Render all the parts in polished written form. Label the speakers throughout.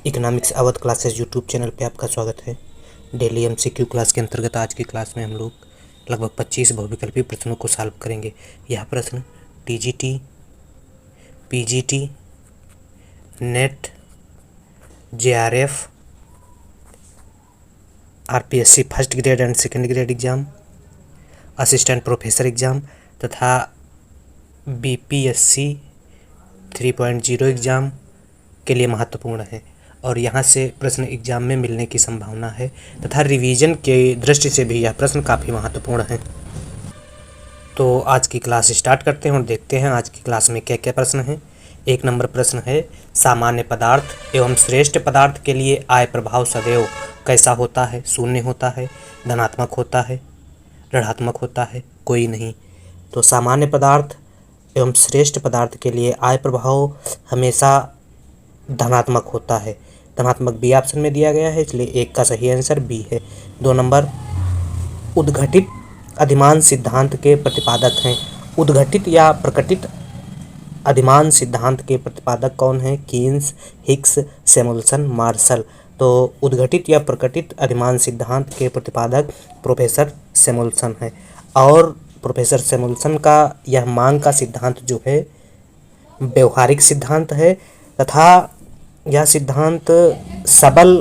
Speaker 1: Economics Awadh classes YouTube channel पे आपका स्वागत है। डेली एमसीक्यू क्लास के अंतर्गत आज की क्लास में हम लोग लगभग 25 बहुविकल्पी प्रश्नों को सॉल्व करेंगे। यह प्रश्न TGT, PGT, net, JRF, RPSC first grade and second grade exam, assistant professor exam तथा बीपीएससी 3.0 एग्ज़ाम के लिए महत्वपूर्ण है और यहाँ से प्रश्न एग्जाम में मिलने की संभावना है तथा रिवीजन के दृष्टि से भी यह प्रश्न काफ़ी महत्वपूर्ण है। तो आज की क्लास स्टार्ट करते हैं और देखते हैं आज की क्लास में क्या क्या प्रश्न हैं। 1 नंबर प्रश्न है, सामान्य पदार्थ एवं श्रेष्ठ पदार्थ के लिए आय प्रभाव सदैव कैसा होता है? शून्य होता है, धनात्मक होता है, ऋणात्मक होता है, कोई नहीं। तो सामान्य पदार्थ एवं श्रेष्ठ पदार्थ के लिए आय प्रभाव हमेशा धनात्मक होता है। धनात्मक बी ऑप्शन में दिया गया है, इसलिए 1 का सही आंसर बी है। 2 नंबर, उद्घटित अधिमान सिद्धांत के प्रतिपादक हैं। उद्घटित या प्रकटित अधिमान सिद्धांत के प्रतिपादक कौन हैं? कीन्स, हिग्स, सैमुअल्सन, मार्शल। तो उद्घटित या प्रकटित अधिमान सिद्धांत के प्रतिपादक प्रोफेसर सैमुअल्सन है और प्रोफेसर सैमुअल्सन का यह मांग का सिद्धांत जो है व्यवहारिक सिद्धांत है तथा यह सिद्धांत सबल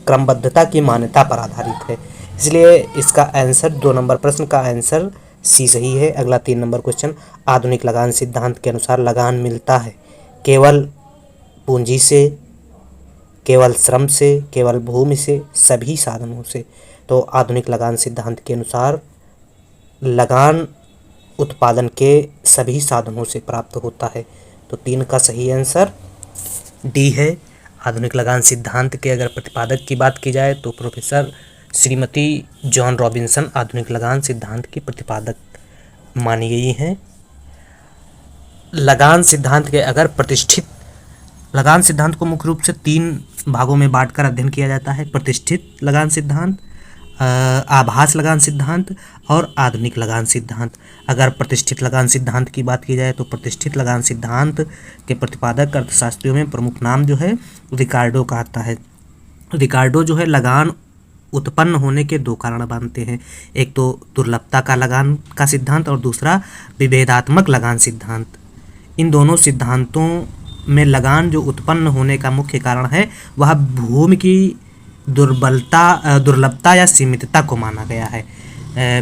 Speaker 1: क्रमबद्धता की मान्यता पर आधारित है, इसलिए इसका आंसर 2 नंबर प्रश्न का आंसर सी सही है। अगला 3 नंबर क्वेश्चन, आधुनिक लगान सिद्धांत के अनुसार लगान मिलता है केवल पूंजी से, केवल श्रम से, केवल भूमि से, सभी साधनों से। तो आधुनिक लगान सिद्धांत के अनुसार लगान उत्पादन के सभी साधनों से प्राप्त होता है। तो 3 का सही आंसर डी है। आधुनिक लगान सिद्धांत के अगर प्रतिपादक की बात की जाए तो प्रोफेसर श्रीमती जॉन रॉबिन्सन आधुनिक लगान सिद्धांत की प्रतिपादक मानी गई हैं। लगान सिद्धांत के अगर प्रतिष्ठित लगान सिद्धांत को मुख्य रूप से 3 भागों में बांटकर अध्ययन किया जाता है, प्रतिष्ठित लगान सिद्धांत, आभास लगान सिद्धांत और आधुनिक लगान सिद्धांत। अगर प्रतिष्ठित लगान सिद्धांत की बात की जाए तो प्रतिष्ठित लगान सिद्धांत के प्रतिपादक अर्थशास्त्रियों में प्रमुख नाम जो है रिकार्डो का आता है। रिकार्डो जो है लगान उत्पन्न होने के 2 कारण मानते हैं, एक तो दुर्लभता का लगान का सिद्धांत और दूसरा विभेदात्मक लगान सिद्धांत। इन दोनों सिद्धांतों में लगान जो उत्पन्न होने का मुख्य कारण है वह भूमि की दुर्लभता या सीमितता को माना गया है।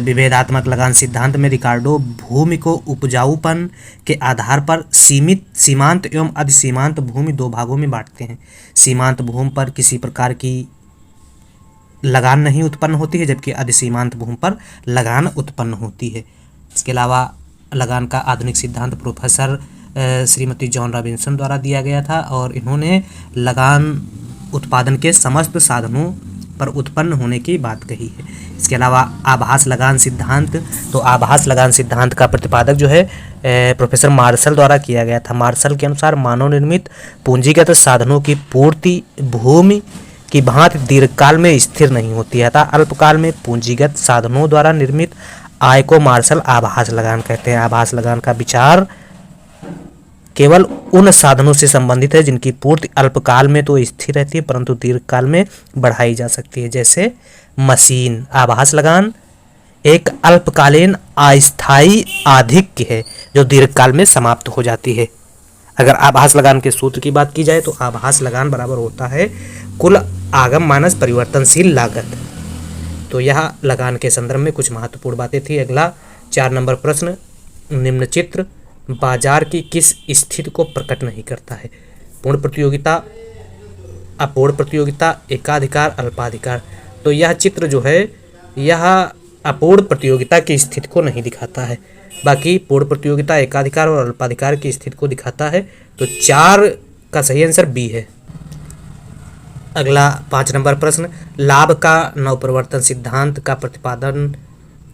Speaker 1: विभेदात्मक लगान सिद्धांत में रिकार्डो भूमि को उपजाऊपन के आधार पर सीमांत एवं अधिसीमांत भूमि 2 भागों में बांटते हैं। सीमांत भूमि पर किसी प्रकार की लगान नहीं उत्पन्न होती है जबकि अधिसीमांत भूमि पर लगान उत्पन्न होती है। इसके अलावा लगान का आधुनिक सिद्धांत प्रोफेसर श्रीमती जॉन रॉबिन्सन द्वारा दिया गया था और इन्होंने लगान उत्पादन के समस्त साधनों पर उत्पन्न होने की बात कही है। इसके अलावा आभास लगान सिद्धांत, तो आभास लगान सिद्धांत का प्रतिपादक जो है प्रोफेसर मार्शल द्वारा किया गया था। मार्शल के अनुसार मानव निर्मित पूंजीगत साधनों की पूर्ति भूमि की भांति दीर्घकाल में स्थिर नहीं होती है, अतः अल्पकाल में पूंजीगत साधनों द्वारा निर्मित आय को मार्शल आभास लगान कहते हैं। आभास लगान का विचार केवल उन साधनों से संबंधित है जिनकी पूर्ति अल्पकाल में तो स्थिर रहती है परंतु दीर्घकाल में बढ़ाई जा सकती है, जैसे मशीन। आभास लगान एक अल्पकालीन अस्थायी आधिक्य है जो दीर्घकाल में समाप्त हो जाती है। अगर आभास लगान के सूत्र की बात की जाए तो आभास लगान बराबर होता है कुल आगम माइनस परिवर्तनशील लागत। तो यह लगान के संदर्भ में कुछ महत्वपूर्ण बातें थी। अगला 4 नंबर प्रश्न, निम्न चित्र बाजार की किस स्थिति को प्रकट नहीं करता है? पूर्ण प्रतियोगिता, अपूर्ण प्रतियोगिता, एकाधिकार, अल्पाधिकार। तो यह चित्र जो है यह अपूर्ण प्रतियोगिता की स्थिति को नहीं दिखाता है, बाकी पूर्ण प्रतियोगिता, एकाधिकार और अल्पाधिकार की स्थिति को दिखाता है। तो 4 का सही आंसर बी है। अगला 5 नंबर प्रश्न, लाभ का नवप्रवर्तन सिद्धांत का प्रतिपादन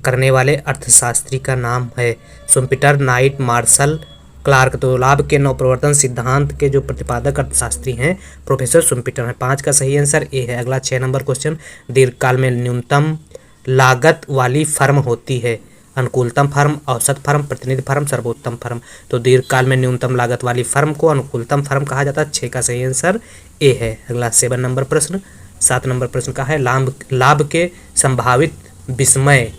Speaker 1: करने वाले अर्थशास्त्री का नाम है? Schumpeter, night, martial, Clark. तो लाभ के नवप्रवर्तन सिद्धांत के जो प्रतिपादक अर्थशास्त्री हैं प्रोफेसर शुम्पीटर हैं। 5 का सही आंसर ए है। अगला 6 नंबर क्वेश्चन, दीर्घकाल में न्यूनतम लागत वाली फर्म होती है? अनुकूलतम फर्म, औसत फर्म, प्रतिनिधि फर्म, सर्वोत्तम फर्म। तो दीर्घकाल में न्यूनतम लागत वाली फर्म को अनुकूलतम फर्म कहा जाता है। 6 का सही आंसर ए है। अगला 7 नंबर प्रश्न, 7 नंबर प्रश्न का है लाभ के संभावित विस्मय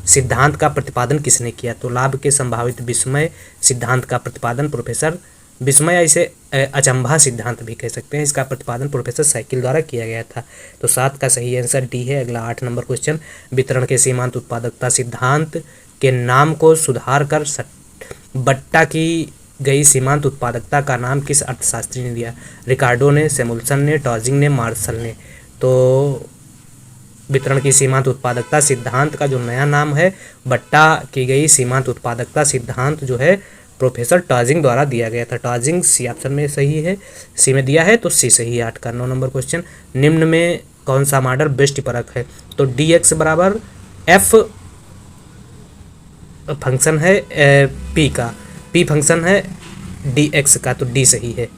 Speaker 1: सिद्धांत का प्रतिपादन किसने किया? तो लाभ के संभावित विस्मय सिद्धांत का प्रतिपादन प्रोफेसर विस्मय, इसे अचंभा सिद्धांत भी कह सकते हैं, इसका प्रतिपादन प्रोफेसर साइकिल द्वारा किया गया था। तो 7 का सही आंसर डी है। अगला 8 नंबर क्वेश्चन, वितरण के सीमांत उत्पादकता सिद्धांत के नाम को सुधार कर बट्टा की गई सीमांत उत्पादकता का नाम किस अर्थशास्त्री ने दिया? रिकार्डो ने, सैमुअल्सन ने, टॉजिंग ने, मार्शल ने। तो वितरण की सीमांत उत्पादकता सिद्धांत का जो नया नाम है बट्टा की गई सीमांत उत्पादकता सिद्धांत जो है प्रोफेसर टॉजिंग द्वारा दिया गया था। टॉजिंग सी ऑप्शन में सही है, सी में दिया है तो सी सही है। 8 का 9 नंबर क्वेश्चन, निम्न में कौन सा मॉडल व्यष्टिपरक है? तो डी एक्स बराबर एफ फंक्शन है पी का, पी फंक्शन है डी एक्स का, तो डी सही है।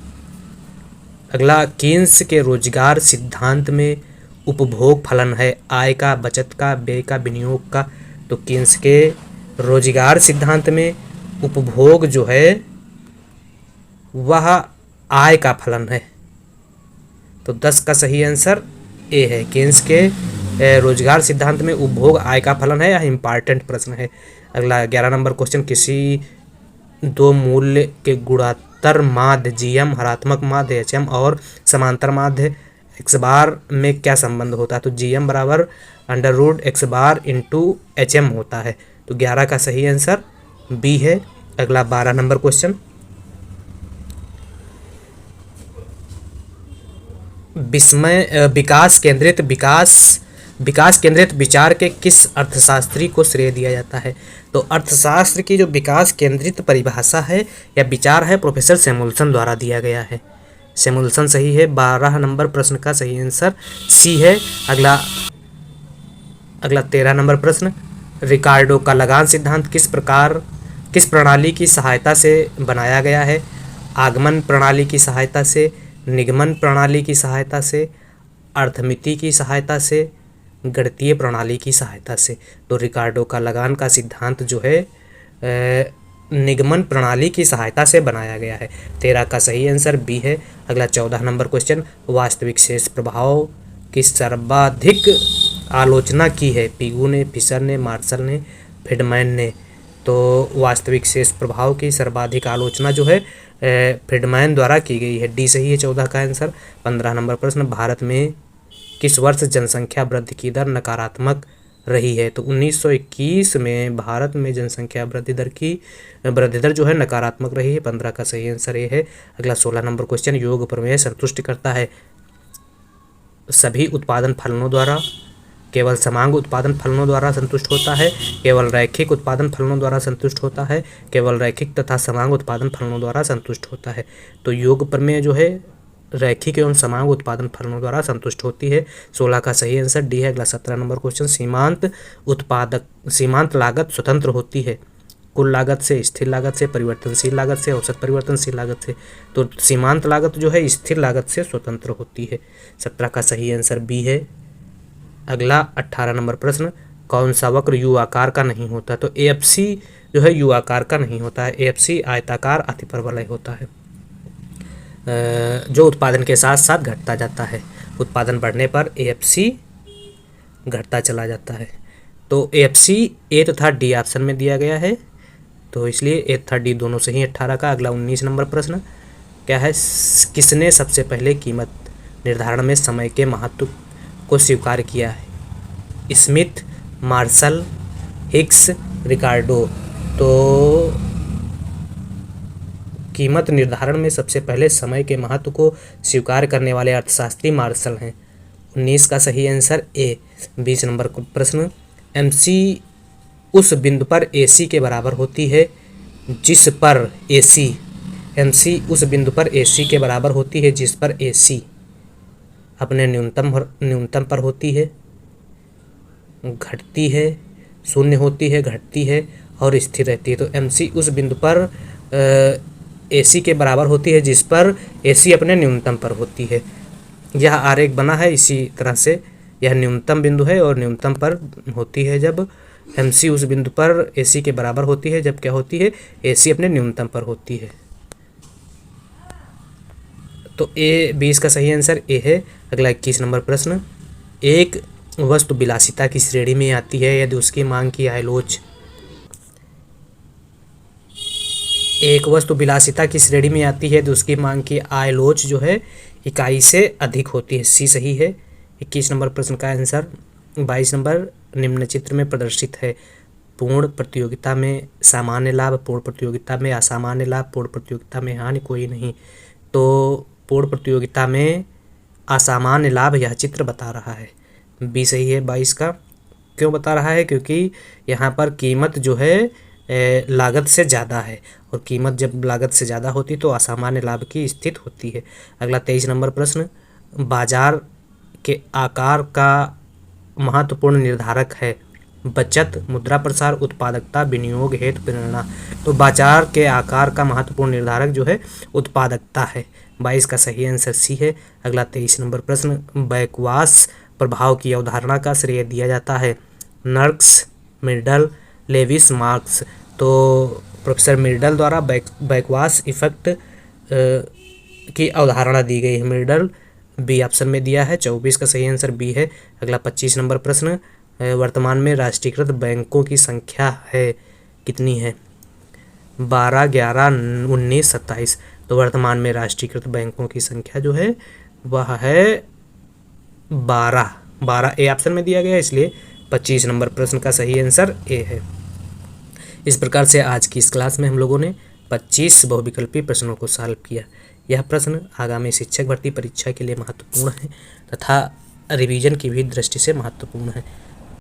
Speaker 1: अगला, केन्स के रोजगार सिद्धांत में उपभोग फलन है आय का, बचत का, व्यय का, विनियोग का। तो केन्स के रोजगार सिद्धांत में उपभोग जो है वह आय का फलन है। तो 10 का सही आंसर ए है। केन्स के रोजगार सिद्धांत में उपभोग आय का फलन है। यह इंपॉर्टेंट प्रश्न है। अगला 11 नंबर क्वेश्चन, किसी दो मूल्य के गुणात्तर माध्य जीएम, हरात्मक माध्य एचएम और समांतर माध्य एक्स बार में क्या संबंध होता है? तो जीएम बराबर under root x bar into HM होता है। तो 11 का सही आंसर बी है। अगला 12 नंबर क्वेश्चन, विकास केंद्रित विचार के किस अर्थशास्त्री को श्रेय दिया जाता है? तो अर्थशास्त्र की जो विकास केंद्रित परिभाषा है या विचार है प्रोफेसर सैमुअल्सन द्वारा दिया गया है। सैमुअल्सन सही है। 12 नंबर प्रश्न का सही आंसर सी है। अगला 13 नंबर प्रश्न, रिकार्डो का लगान सिद्धांत किस प्रणाली की सहायता से बनाया गया है? आगमन प्रणाली की सहायता से, निगमन प्रणाली की सहायता से, अर्थमिति की सहायता से, गणितीय प्रणाली की सहायता से। तो रिकार्डो का लगान का सिद्धांत जो है निगमन प्रणाली की सहायता से बनाया गया है। 13 का सही आंसर बी है। अगला 14 नंबर क्वेश्चन, वास्तविक शेष प्रभाव की सर्वाधिक आलोचना की है? पिगू ने, फिशर ने, मार्शल ने, फ्रीडमैन ने। तो वास्तविक शेष प्रभाव की सर्वाधिक आलोचना जो है फ्रीडमैन द्वारा की गई है। डी सही है। 14 का आंसर। 15 नंबर प्रश्न, भारत में किस वर्ष जनसंख्या वृद्धि की दर नकारात्मक रही है? तो 1921 में भारत में जनसंख्या वृद्धि दर जो है नकारात्मक रही है। 15 का सही आंसर ये है। अगला 16 नंबर क्वेश्चन, योग प्रमेय संतुष्ट करता है सभी उत्पादन फलनों द्वारा, केवल समांग उत्पादन फलनों द्वारा संतुष्ट होता है, केवल रैखिक उत्पादन फलनों द्वारा संतुष्ट होता है, केवल रैखिक तथा समांग उत्पादन फलनों द्वारा संतुष्ट होता है। तो योग प्रमेय जो है रैखिक एवं समांग उत्पादन फलनों द्वारा संतुष्ट होती है। 16 का सही आंसर डी है। अगला 17 नंबर क्वेश्चन, सीमांत लागत स्वतंत्र होती है कुल लागत से, स्थिर लागत से, परिवर्तनशील लागत से, औसत परिवर्तनशील लागत से। तो सीमांत लागत जो है स्थिर लागत से स्वतंत्र होती है। 17 का सही आंसर बी है। अगला 18 नंबर प्रश्न, कौन सा वक्र यू आकार का नहीं होता? तो एएफसी जो है यू आकार का नहीं होता है। एएफसी आयताकार अतिपरवलय होता है जो उत्पादन के साथ साथ घटता जाता है। उत्पादन बढ़ने पर एएफसी घटता चला जाता है। तो एएफसी ए तथा डी ऑप्शन में दिया गया है, तो इसलिए ए तथा डी दोनों सही 18 का। अगला 19 नंबर प्रश्न क्या है, किसने सबसे पहले कीमत निर्धारण में समय के महत्व को स्वीकार किया है? स्मिथ, मार्शल, हिक्स, रिकार्डो। तो कीमत निर्धारण में सबसे पहले समय के महत्व को स्वीकार करने वाले अर्थशास्त्री मार्शल हैं। 19 का सही आंसर ए। 20 नंबर प्रश्न, एमसी उस बिंदु पर एसी के बराबर होती है जिस पर एसी, एमसी उस बिंदु पर एसी के बराबर होती है जिस पर एसी अपने न्यूनतम पर होती है, घटती है, शून्य होती है, घटती है और स्थिर रहती है। तो एमसी उस बिंदु पर एसी के बराबर होती है जिस पर एसी अपने न्यूनतम पर होती है। यह आरेख बना है इसी तरह से, यह न्यूनतम बिंदु है और न्यूनतम पर होती है जब MC उस बिंदु पर AC के बराबर होती है जब क्या होती है, AC अपने न्यूनतम पर होती है। तो ए 20 का सही आंसर ए है। अगला 21 नंबर प्रश्न, एक वस्तु विलासिता की श्रेणी में आती है यदि उसकी मांग की आयलोच, एक वस्तु विलासिता की श्रेणी में आती है तो उसकी मांग की आयलोच जो है इकाई से अधिक होती है। सी सही है। 21 नंबर प्रश्न का आंसर। 22 नंबर, निम्न चित्र में प्रदर्शित है पूर्ण प्रतियोगिता में सामान्य लाभ, पूर्ण प्रतियोगिता में असामान्य लाभ, पूर्ण प्रतियोगिता में हानि कोई नहीं। तो पूर्ण प्रतियोगिता में असामान्य लाभ यह चित्र बता रहा है। बी सही है 22 का। क्यों बता रहा है? क्योंकि यहाँ पर कीमत जो है लागत से ज़्यादा है, और कीमत जब लागत से ज़्यादा होती तो असामान्य लाभ की स्थिति होती है। अगला 23 नंबर प्रश्न, बाजार के आकार का महत्वपूर्ण निर्धारक है बचत, मुद्रा प्रसार, उत्पादकता, विनियोग हेतु प्रेरणा। तो बाजार के आकार का महत्वपूर्ण निर्धारक जो है उत्पादकता है। 22 का सही आंसर सी है। अगला 23 नंबर प्रश्न, बैकवाश प्रभाव की अवधारणा का श्रेय दिया जाता है नर्क्स, मिर्डल, लेविस, मार्क्स। तो प्रोफेसर मिर्डल द्वारा बैकवाश इफेक्ट की अवधारणा दी गई है। मिर्डल बी ऑप्शन में दिया है। 24 का सही आंसर बी है। अगला 25 नंबर प्रश्न, वर्तमान में राष्ट्रीयकृत बैंकों की संख्या है कितनी है? 12, 11, 19, 27। तो वर्तमान में राष्ट्रीयकृत बैंकों की संख्या जो है वह है 12। 12 ए ऑप्शन में दिया गया, इसलिए 25 नंबर प्रश्न का सही आंसर ए है। इस प्रकार से आज की इस क्लास में हम लोगों ने 25 बहुविकल्पी प्रश्नों को सॉल्व किया। यह प्रश्न आगामी शिक्षक भर्ती परीक्षा के लिए महत्वपूर्ण है तथा रिवीजन की भी दृष्टि से महत्वपूर्ण है।